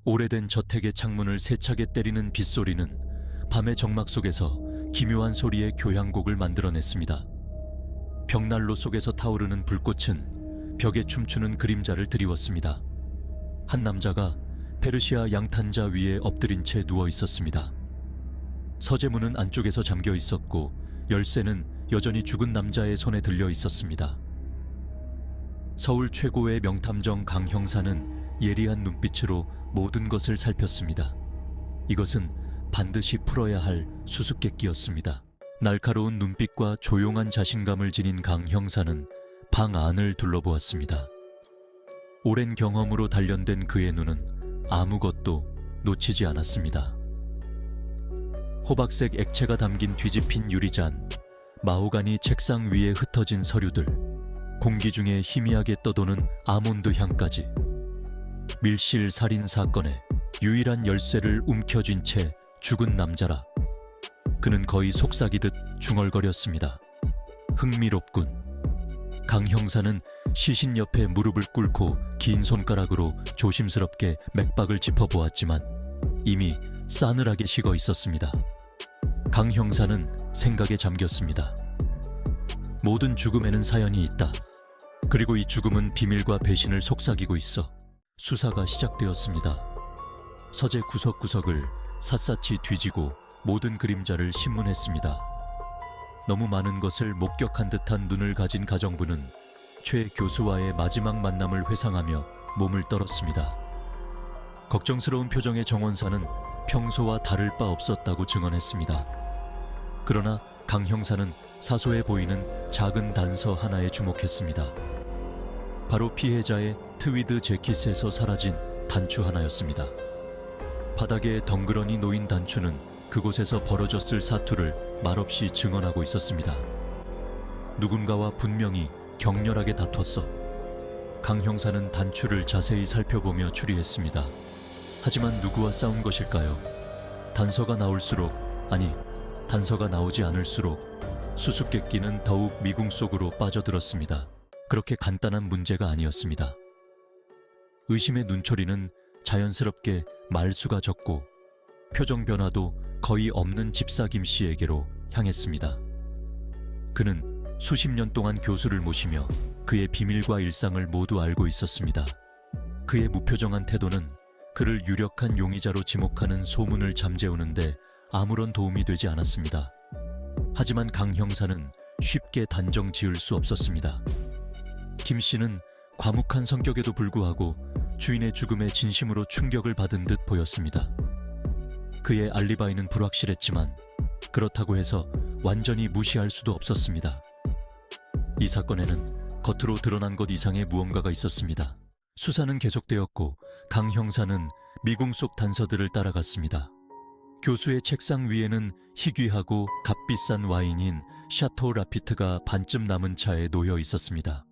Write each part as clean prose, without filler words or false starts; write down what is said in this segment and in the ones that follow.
오래된 저택의 창문을 세차게 때리는 빗소리는 밤의 정막 속에서 기묘한 소리의 교향곡을 만들어냈습니다. 벽난로 속에서 타오르는 불꽃은 벽에 춤추는 그림자를 드리웠습니다. 한 남자가 페르시아 양탄자 위에 엎드린 채 누워 있었습니다. 서재문은 안쪽에서 잠겨 있었고 열쇠는 여전히 죽은 남자의 손에 들려 있었습니다. 서울 최고의 명탐정 강 형사는 예리한 눈빛으로 모든 것을 살폈습니다. 이것은 반드시 풀어야 할 수수께끼였습니다. 날카로운 눈빛과 조용한 자신감을 지닌 강 형사는 방 안을 둘러보았습니다. 오랜 경험으로 단련된 그의 눈은 아무것도 놓치지 않았습니다. 호박색 액체가 담긴 뒤집힌 유리잔, 마호가니 책상 위에 흩어진 서류들, 공기 중에 희미하게 떠도는 아몬드 향까지. 밀실 살인 사건의 유일한 열쇠를 움켜쥔 채 죽은 남자라. 그는 거의 속삭이듯 중얼거렸습니다. 흥미롭군. 강 형사는 시신 옆에 무릎을 꿇고 긴 손가락으로 조심스럽게 맥박을 짚어보았지만 이미 싸늘하게 식어 있었습니다. 강 형사는 생각에 잠겼습니다. 모든 죽음에는 사연이 있다. 그리고 이 죽음은 비밀과 배신을 속삭이고 있어. 수사가 시작되었습니다. 서재 구석구석을 샅샅이 뒤지고 모든 그림자를 신문했습니다. 너무 많은 것을 목격한 듯한 눈을 가진 가정부는 최 교수와의 마지막 만남을 회상하며 몸을 떨었습니다. 걱정스러운 표정의 정원사는 평소와 다를 바 없었다고 증언했습니다. 그러나 강 형사는 사소해 보이는 작은 단서 하나에 주목했습니다. 바로 피해자의 트위드 재킷에서 사라진 단추 하나였습니다. 바닥에 덩그러니 놓인 단추는 그곳에서 벌어졌을 사투를 말없이 증언하고 있었습니다. 누군가와 분명히 격렬하게 다퉜어. 강 형사는 단추를 자세히 살펴보며 추리했습니다. 하지만 누구와 싸운 것일까요? 단서가 나올수록, 아니, 단서가 나오지 않을수록 수수께끼는 더욱 미궁 속으로 빠져들었습니다. 그렇게 간단한 문제가 아니었습니다. 의심의 눈초리는 자연스럽게 말수가 적고 표정 변화도 거의 없는 집사 김 씨에게로 향했습니다. 그는 수십 년 동안 교수를 모시며 그의 비밀과 일상을 모두 알고 있었습니다. 그의 무표정한 태도는 그를 유력한 용의자로 지목하는 소문을 잠재우는데 아무런 도움이 되지 않았습니다. 하지만 강 형사는 쉽게 단정 지을 수 없었습니다. 김 씨는 과묵한 성격에도 불구하고 주인의 죽음에 진심으로 충격을 받은 듯 보였습니다. 그의 알리바이는 불확실했지만 그렇다고 해서 완전히 무시할 수도 없었습니다. 이 사건에는 겉으로 드러난 것 이상의 무언가가 있었습니다. 수사는 계속되었고 강 형사는 미궁 속 단서들을 따라갔습니다. 교수의 책상 위에는 희귀하고 값비싼 와인인 샤토 라피트가 반쯤 남은 차에 놓여 있었습니다.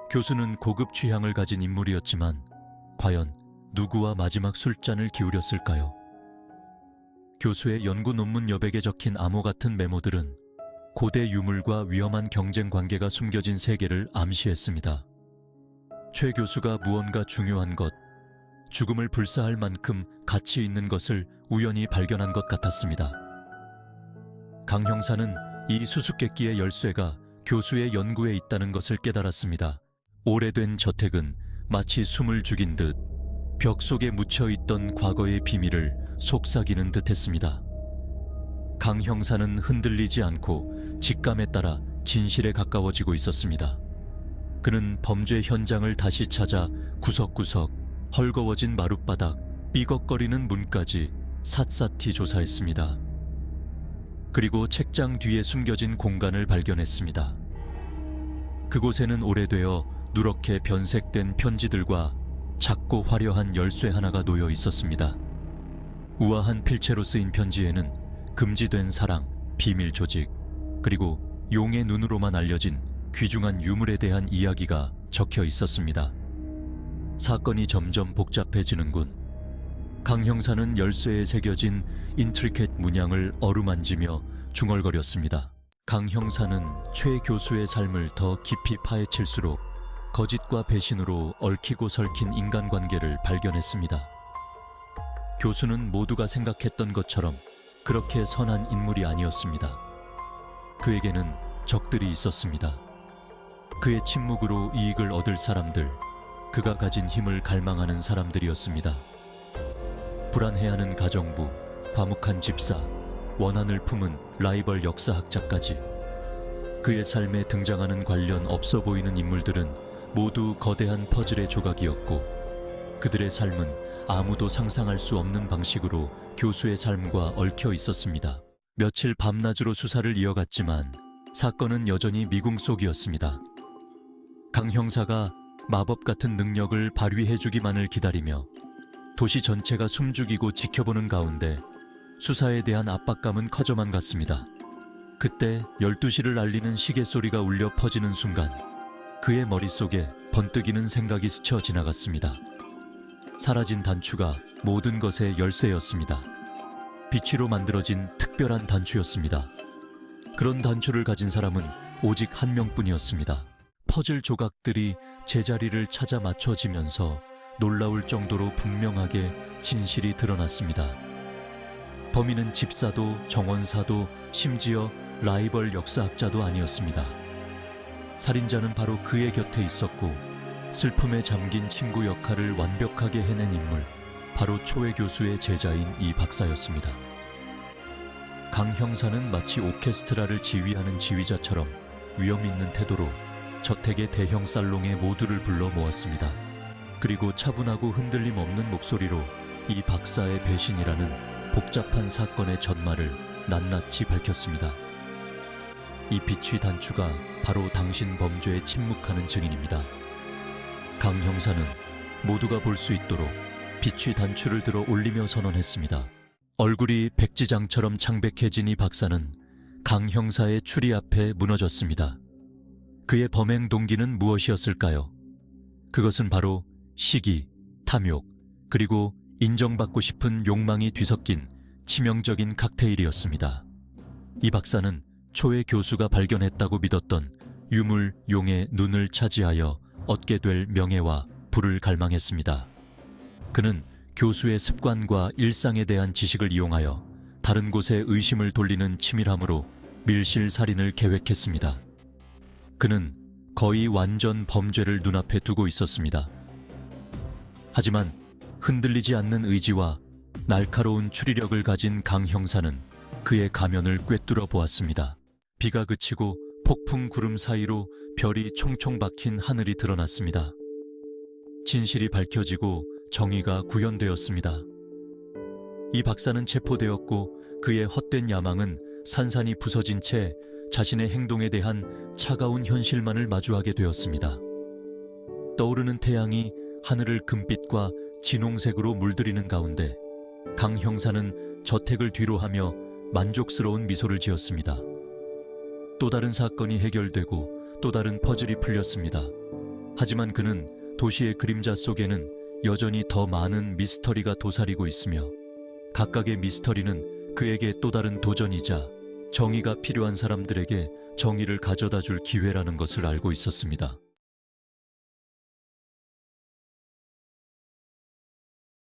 교수는 고급 취향을 가진 인물이었지만 과연 누구와 마지막 술잔을 기울였을까요? 교수의 연구 논문 여백에 적힌 암호 같은 메모들은 고대 유물과 위험한 경쟁 관계가 숨겨진 세계를 암시했습니다. 최 교수가 무언가 중요한 것, 죽음을 불사할 만큼 가치 있는 것을 우연히 발견한 것 같았습니다. 강 형사는 이 수수께끼의 열쇠가 교수의 연구에 있다는 것을 깨달았습니다. 오래된 저택은 마치 숨을 죽인 듯 벽 속에 묻혀있던 과거의 비밀을 속삭이는 듯했습니다. 강 형사는 흔들리지 않고 직감에 따라 진실에 가까워지고 있었습니다. 그는 범죄 현장을 다시 찾아 구석구석, 헐거워진 마룻바닥, 삐걱거리는 문까지 샅샅이 조사했습니다. 그리고 책장 뒤에 숨겨진 공간을 발견했습니다. 그곳에는 오래되어 누렇게 변색된 편지들과 작고 화려한 열쇠 하나가 놓여 있었습니다. 우아한 필체로 쓰인 편지에는 금지된 사랑, 비밀 조직, 그리고 용의 눈으로만 알려진 귀중한 유물에 대한 이야기가 적혀 있었습니다. 사건이 점점 복잡해지는군. 강 형사는 열쇠에 새겨진 인트리켓 문양을 어루만지며 중얼거렸습니다. 강 형사는 최 교수의 삶을 더 깊이 파헤칠수록 거짓과 배신으로 얽히고 설킨 인간관계를 발견했습니다. 교수는 모두가 생각했던 것처럼 그렇게 선한 인물이 아니었습니다. 그에게는 적들이 있었습니다. 그의 침묵으로 이익을 얻을 사람들, 그가 가진 힘을 갈망하는 사람들이었습니다. 불안해하는 가정부, 과묵한 집사, 원한을 품은 라이벌 역사학자까지 그의 삶에 등장하는 관련 없어 보이는 인물들은 모두 거대한 퍼즐의 조각이었고 그들의 삶은 아무도 상상할 수 없는 방식으로 교수의 삶과 얽혀 있었습니다. 며칠 밤낮으로 수사를 이어갔지만 사건은 여전히 미궁 속이었습니다. 강 형사가 마법 같은 능력을 발휘해주기만을 기다리며 도시 전체가 숨죽이고 지켜보는 가운데 수사에 대한 압박감은 커져만 갔습니다. 그때 12시를 알리는 시계 소리가 울려 퍼지는 순간 그의 머릿속에 번뜩이는 생각이 스쳐 지나갔습니다. 사라진 단추가 모든 것의 열쇠였습니다. 비치로 만들어진 특별한 단추였습니다. 그런 단추를 가진 사람은 오직 한 명뿐이었습니다. 퍼즐 조각들이 제자리를 찾아 맞춰지면서 놀라울 정도로 분명하게 진실이 드러났습니다. 범인은 집사도 정원사도 심지어 라이벌 역사학자도 아니었습니다. 살인자는 바로 그의 곁에 있었고 슬픔에 잠긴 친구 역할을 완벽하게 해낸 인물, 바로 초회 교수의 제자인 이 박사였습니다. 강 형사는 마치 오케스트라를 지휘하는 지휘자처럼 위험 있는 태도로 저택의 대형 살롱에 모두를 불러 모았습니다. 그리고 차분하고 흔들림 없는 목소리로 이 박사의 배신이라는 복잡한 사건의 전말을 낱낱이 밝혔습니다. 이 비취 단추가 바로 당신 범죄에 침묵하는 증인입니다. 강 형사는 모두가 볼 수 있도록 비취 단추를 들어 올리며 선언했습니다. 얼굴이 백지장처럼 창백해진 이 박사는 강 형사의 추리 앞에 무너졌습니다. 그의 범행 동기는 무엇이었을까요? 그것은 바로 시기, 탐욕, 그리고 인정받고 싶은 욕망이 뒤섞인 치명적인 칵테일이었습니다. 이 박사는 초회 교수가 발견했다고 믿었던 유물, 용의 눈을 차지하여 얻게 될 명예와 부를 갈망했습니다. 그는 교수의 습관과 일상에 대한 지식을 이용하여 다른 곳에 의심을 돌리는 치밀함으로 밀실 살인을 계획했습니다. 그는 거의 완전 범죄를 눈앞에 두고 있었습니다. 하지만 흔들리지 않는 의지와 날카로운 추리력을 가진 강 형사는 그의 가면을 꿰뚫어 보았습니다. 비가 그치고 폭풍 구름 사이로 별이 총총 박힌 하늘이 드러났습니다. 진실이 밝혀지고 정의가 구현되었습니다. 이 박사는 체포되었고 그의 헛된 야망은 산산이 부서진 채 자신의 행동에 대한 차가운 현실만을 마주하게 되었습니다. 떠오르는 태양이 하늘을 금빛과 진홍색으로 물들이는 가운데 강 형사는 저택을 뒤로하며 만족스러운 미소를 지었습니다. 또 다른 사건이 해결되고 또 다른 퍼즐이 풀렸습니다. 하지만 그는 도시의 그림자 속에는 여전히 더 많은 미스터리가 도사리고 있으며 각각의 미스터리는 그에게 또 다른 도전이자 정의가 필요한 사람들에게 정의를 가져다 줄 기회라는 것을 알고 있었습니다.